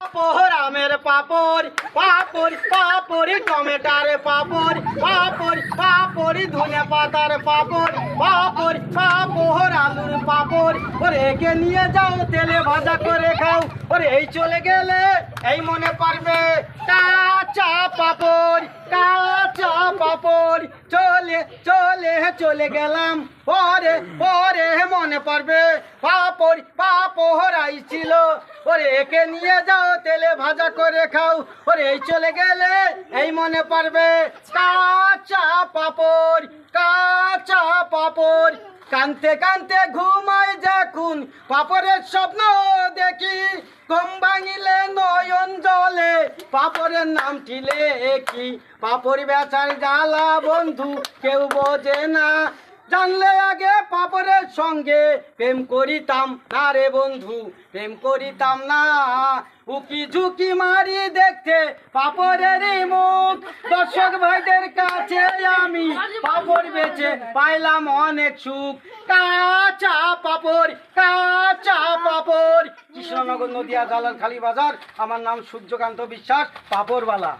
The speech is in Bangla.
পাপড় আমের পাপড় পাপড় পাপড় টমেটার পাপড় পাপড় পাপড় ধনে পাতার পাপড় পাপড় পাপড় আলুর পাপড় ওরে একে নিয়ে যাও তেলে ভাজা করে খাও ওরে এই চলে গেলে এই মনে পারবে কাঁচা পাপড় কাঁচা পাপড় চলে চলে চলে গেলাম পরে পরে মনে পড়বে পাপড় পাপড় আইছিল ওরে একে নিয়ে যাও তেলে ভাজা করে খাও ওরে এই চলে গেলে এই মনে পড়বে কাঁচা পাপড় কাঁচা পাপড় কানতে কানতে ঘুমাই যখন পাপড়ের স্বপ্ন দেখি ঘুম ভাঙিলে নয়ন জলে পাপড়ের নামটি লেখি পাপড় বেচার জ্বালা বন্ধু কেউ বোঝে না জানলে আগে পাপড়ের সঙ্গে প্রেম করিতাম না রে বন্ধু প্রেম করিতাম না উকি ঝুঁকি মারি দেখতে পাপড়ের মুখ দর্শক ভাইদের কাছে আমি পাপড় বেচে পাইলাম অনেক সুখ কাঁচা পাপড় কাঁচা পাপড় কৃষ্ণনগর নদিয়া জালাল খালি বাজার আমার নাম সূর্যকান্ত বিশ্বাস পাপড়ওয়ালা।